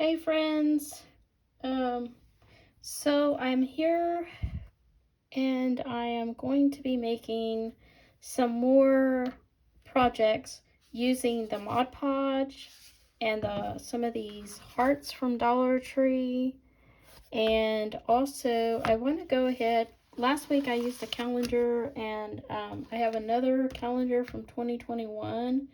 Hey friends, so I'm here and I am going to be making some more projects using the Mod Podge and some of these hearts from Dollar Tree. And also I want to go ahead, last week I used a calendar and I have another calendar from 2021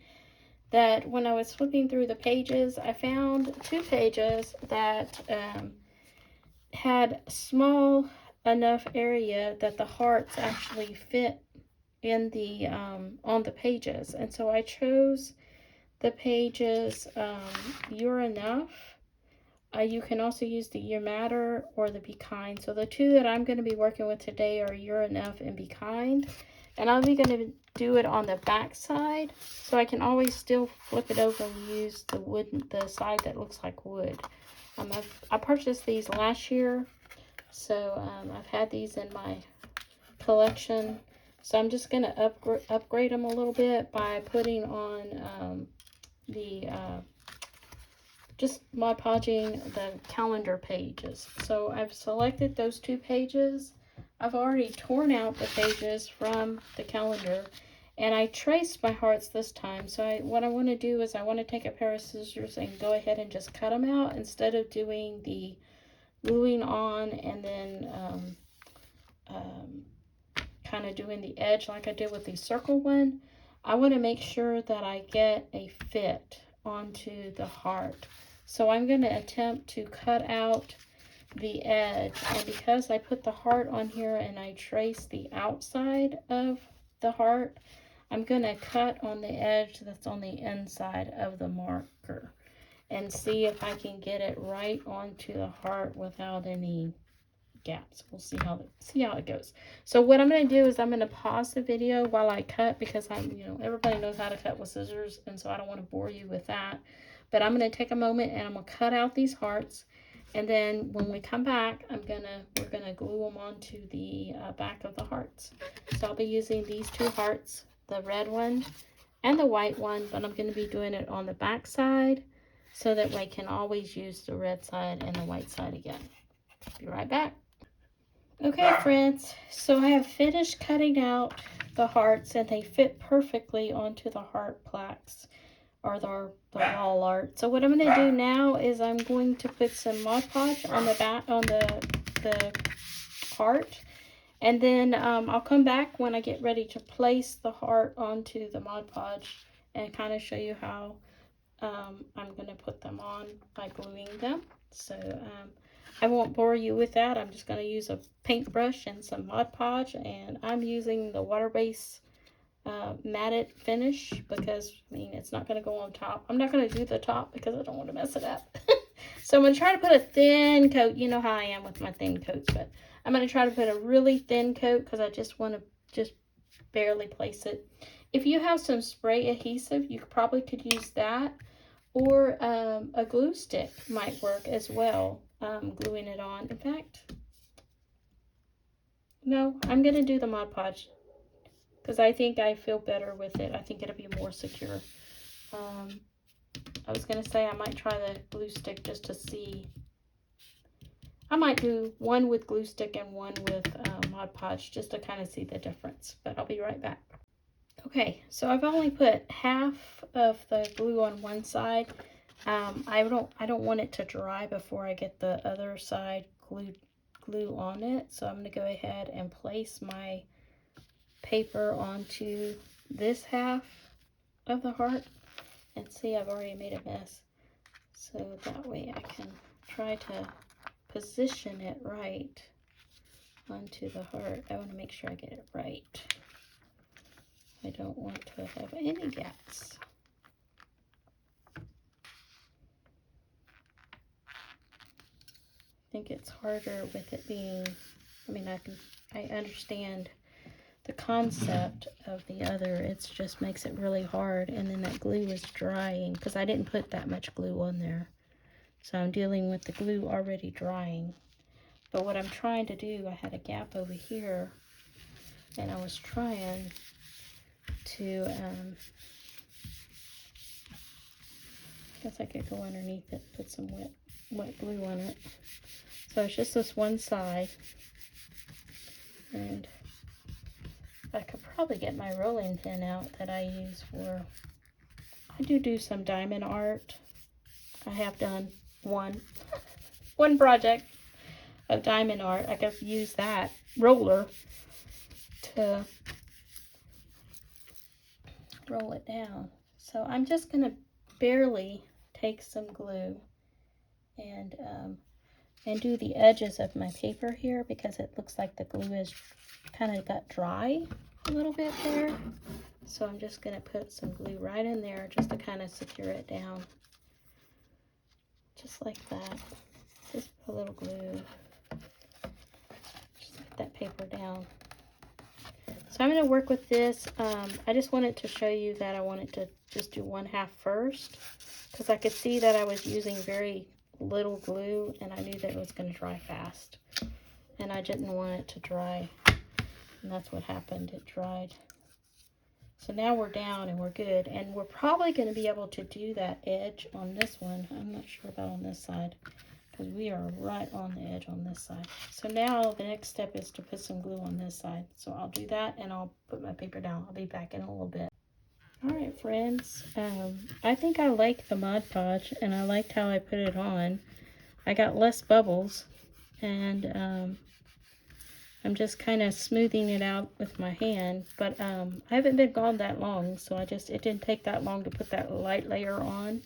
that when I was flipping through the pages, I found two pages that had small enough area that the hearts actually fit in the on the pages, and so I chose the pages You're Enough. You can also use the You Matter or the Be Kind. So the two that I'm going to be working with today are You're Enough and Be Kind. And I'll be going to do it on the back side, so I can always still flip it over and use the side that looks like wood. I purchased these last year, so I've had these in my collection. So I'm just going to upgrade them a little bit by putting on just Mod Podging the calendar pages. So I've selected those two pages. I've already torn out the pages from the calendar, and I traced my hearts this time. So what I want to do is I want to take a pair of scissors and go ahead and just cut them out instead of doing the gluing on and then kind of doing the edge like I did with the circle one. I want to make sure that I get a fit onto the heart. So I'm going to attempt to cut out the edge, and because I put the heart on here and I trace the outside of the heart, I'm going to cut on the edge that's on the inside of the marker and see if I can get it right onto the heart without any gaps. We'll see how it goes. So what I'm going to do is I'm going to pause the video while I cut, because everybody knows how to cut with scissors, and so I don't want to bore you with that. But I'm going to take a moment and I'm going to cut out these hearts, and then when we come back, we're gonna glue them onto the back of the hearts. So I'll be using these two hearts, the red one and the white one, but I'm going to be doing it on the back side so that we can always use the red side and the white side again. Be right back. Okay friends, so I have finished cutting out the hearts, and they fit perfectly onto the heart plaques or the wall art. So what I'm going to do now is I'm going to put some Mod Podge on the back, on the heart, and then I'll come back when I get ready to place the heart onto the Mod Podge and kind of show you how I'm going to put them on by gluing them. So I won't bore you with that. I'm just going to use a paintbrush and some Mod Podge, and I'm using the water-based matted finish because it's not going to go on top. I'm not going to do the top because I don't want to mess it up. So I'm going to try to put a thin coat. You know how I am with my thin coats, but I'm going to try to put a really thin coat because I just want to just barely place it. If you have some spray adhesive, you probably could use that, or a glue stick might work as well, gluing it on. In fact, no, I'm going to do the Mod Podge because I think I feel better with it. I think it'll be more secure. I was going to say I might try the glue stick just to see. I might do one with glue stick and one with Mod Podge just to kind of see the difference. But I'll be right back. Okay, so I've only put half of the glue on one side. I don't want it to dry before I get the other side glue on it. So I'm going to go ahead and place my paper onto this half of the heart, and see, I've already made a mess, so that way I can try to position it right onto the heart. I want to make sure I get it right. I don't want to have any gaps. I think it's harder with it being, I understand the concept of the other. It just makes it really hard, and then that glue is drying because I didn't put that much glue on there, so I'm dealing with the glue already drying. But what I'm trying to do, I had a gap over here, and I was trying to I guess I could go underneath it, put some wet wet glue on it. So it's just this one side. And I could probably get my rolling pin out that I use for, I do some diamond art. I have done one project of diamond art. I could use that roller to roll it down. So I'm just going to barely take some glue and do the edges of my paper here, because it looks like the glue is kind of got dry a little bit there. So I'm just going to put some glue right in there just to kind of secure it down. Just like that. Just put a little glue. Just put that paper down. So I'm going to work with this. I just wanted to show you that I wanted to just do 1/2 first, because I could see that I was using very little glue and I knew that it was going to dry fast. And I didn't want it to dry. And that's what happened. It dried. So now we're down and we're good. And we're probably going to be able to do that edge on this one. I'm not sure about on this side, because we are right on the edge on this side. So now the next step is to put some glue on this side. So I'll do that and I'll put my paper down. I'll be back in a little bit. Alright friends, I think I like the Mod Podge and I liked how I put it on. I got less bubbles, and I'm just kind of smoothing it out with my hand, but I haven't been gone that long, so it didn't take that long to put that light layer on.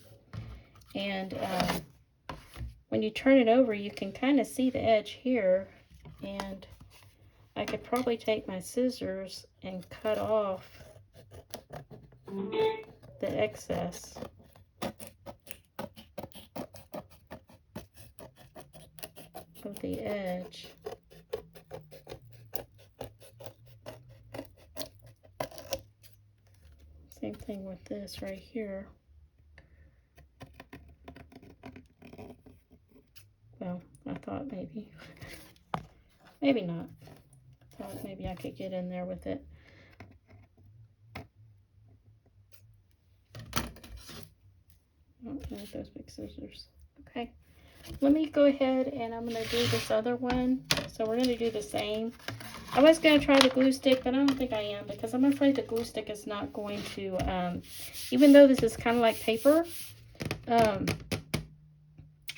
And when you turn it over, you can kind of see the edge here, and I could probably take my scissors and cut off the excess. Of the edge. Same thing with this right here. Well, I thought maybe not. I thought maybe I could get in there with it. Oh, not those big scissors. Okay, let me go ahead and I'm going to do this other one. So we're going to do the same. I was going to try the glue stick, but I don't think I am, because I'm afraid the glue stick is not going to, even though this is kind of like paper, I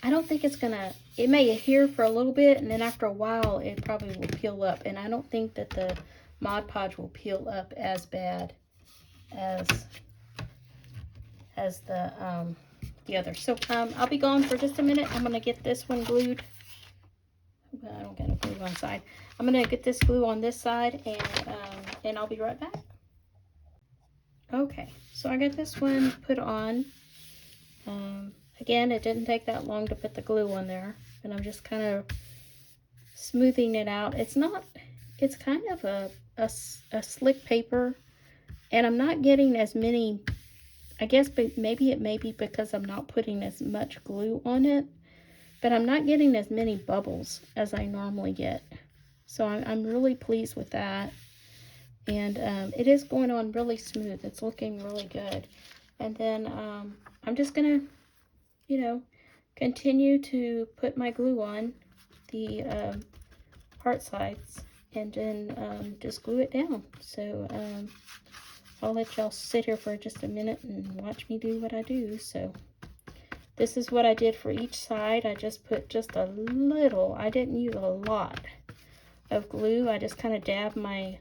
don't think it's going to, it may adhere for a little bit, and then after a while, it probably will peel up. And I don't think that the Mod Podge will peel up as bad as the other. So I'll be gone for just a minute. I'm going to get this one glued. Well, I don't got a glue on side. I'm going to get this glue on this side, and I'll be right back. Okay, so I got this one put on. Again, it didn't take that long to put the glue on there, and I'm just kind of smoothing it out. It's kind of a slick paper, and I'm not getting as many, I guess maybe it may be because I'm not putting as much glue on it, but I'm not getting as many bubbles as I normally get. So I'm really pleased with that. And it is going on really smooth. It's looking really good. And then I'm just going to, continue to put my glue on the heart sides, and then just glue it down. So I'll let y'all sit here for just a minute and watch me do what I do. So this is what I did for each side. I just put just a little, I didn't use a lot of glue. I just kind of dabbed my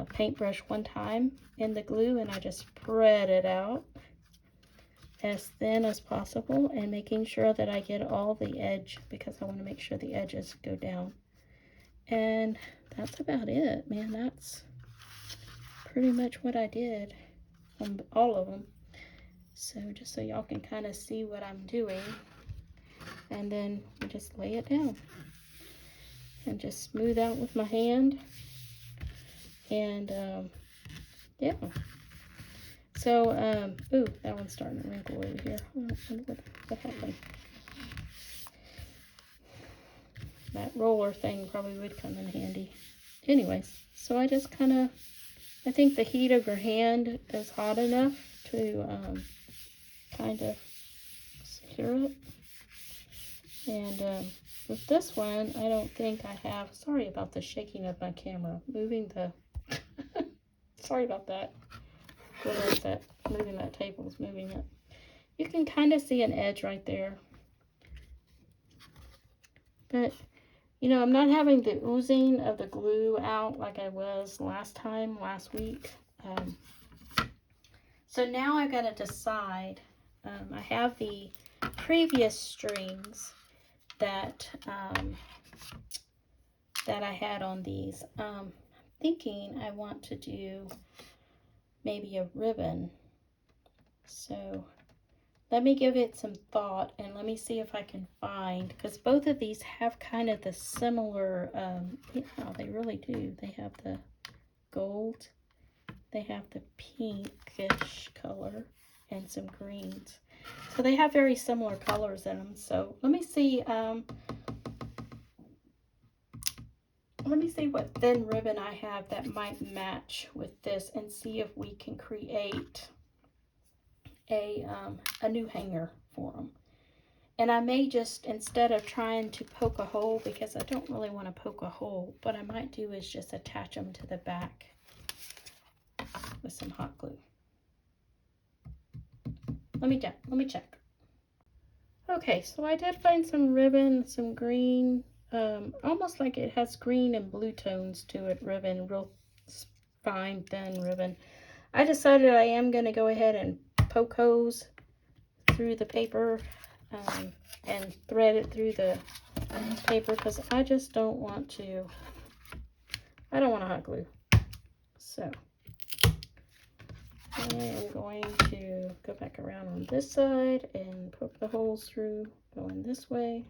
paintbrush one time in the glue, and I just spread it out as thin as possible, and making sure that I get all the edge, because I want to make sure the edges go down. And that's about it, man. That's pretty much what I did on all of them. So just so y'all can kind of see what I'm doing, and then just lay it down and just smooth out with my hand. And yeah. So ooh, that one's starting to wrinkle over here. What happened? That roller thing probably would come in handy. Anyways, so I just kind of, I think the heat of your hand is hot enough to kind of secure it. And with this one, I don't think I have, sorry about the shaking of my camera, moving the, sorry about that, whatever that, moving that table is moving it. You can kind of see an edge right there. But, you know, I'm not having the oozing of the glue out like I was last week. So now I've got to decide. I have the previous strings that that I had on these. Thinking I want to do maybe a ribbon. So let me give it some thought and let me see if I can find, because both of these have kind of the similar, they really do. They have the gold, they have the pinkish color and some greens. So they have very similar colors in them. So let me see what thin ribbon I have that might match with this and see if we can create a new hanger for them. And I may just, instead of trying to poke a hole, because I don't really want to poke a hole, what I might do is just attach them to the back with some hot glue. Let me check. Okay, so I did find some ribbon, some green, almost like it has green and blue tones to it, ribbon, real fine, thin ribbon. I decided I am going to go ahead and poke holes through the paper and thread it through the paper, because I just don't want to, I don't want to hot glue. So I am going to go back around on this side and poke the holes through, going this way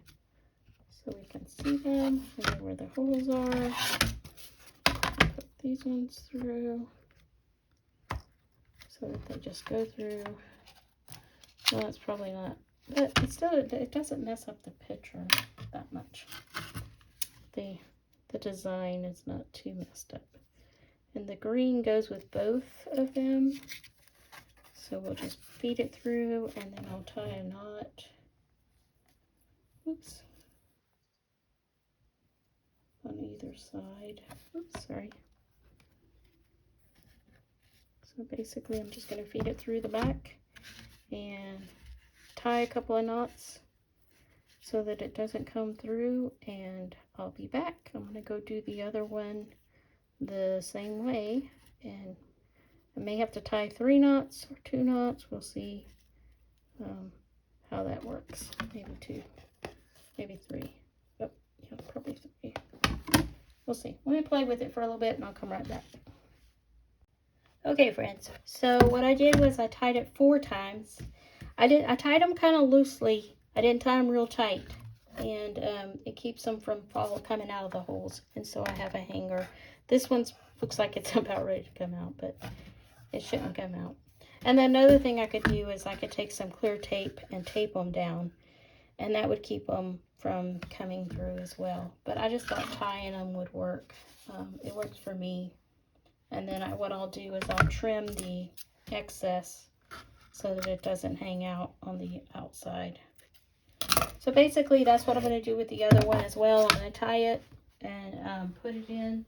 so we can see them, and where the holes are. Put these ones through so that they just go through. Well, that's probably not, but it still, it doesn't mess up the picture that much. The design is not too messed up. And the green goes with both of them. So we'll just feed it through and then I'll tie a knot. Oops. On either side. Oops, sorry. So basically I'm just going to feed it through the back and tie a couple of knots so that it doesn't come through, and I'll be back. I'm going to go do the other one the same way, and I may have to tie 3 knots or 2 knots. We'll see how that works. Maybe 2, maybe 3. Oh, yeah, probably 3. We'll see. Let me play with it for a little bit and I'll come right back. Okay, friends, so what I did was I tied it 4 times. I tied them kind of loosely. I didn't tie them real tight, and it keeps them from coming out of the holes. And so I have a hanger. This one looks like it's about ready to come out, but it shouldn't come out. And then another thing I could do is I could take some clear tape and tape them down, and that would keep them from coming through as well. But I just thought tying them would work. It works for me. And then what I'll do is I'll trim the excess so that it doesn't hang out on the outside. So basically that's what I'm going to do with the other one as well. I'm going to tie it and put it in,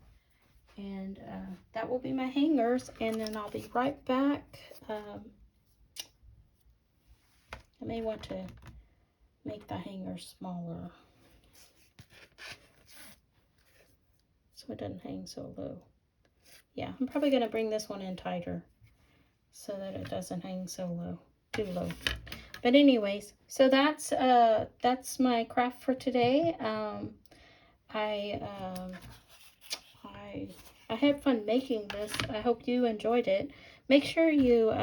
and that will be my hangers, and then I'll be right back. I may want to make the hangers smaller so it doesn't hang so low. Yeah, I'm probably going to bring this one in tighter so that it doesn't hang so low, too low. But anyways, so that's my craft for today. I had fun making this. I hope you enjoyed it. Make sure you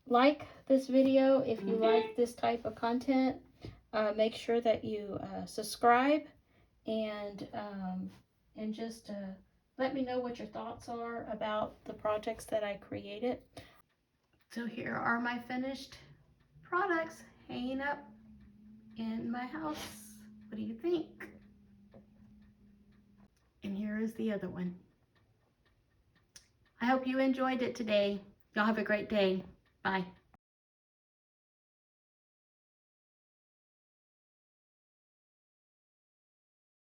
like this video if you like this type of content. Make sure that you subscribe and just let me know what your thoughts are about the projects that I created. So here are my finished products hanging up in my house. What do you think? And here is the other one. I hope you enjoyed it today. Y'all have a great day. Bye.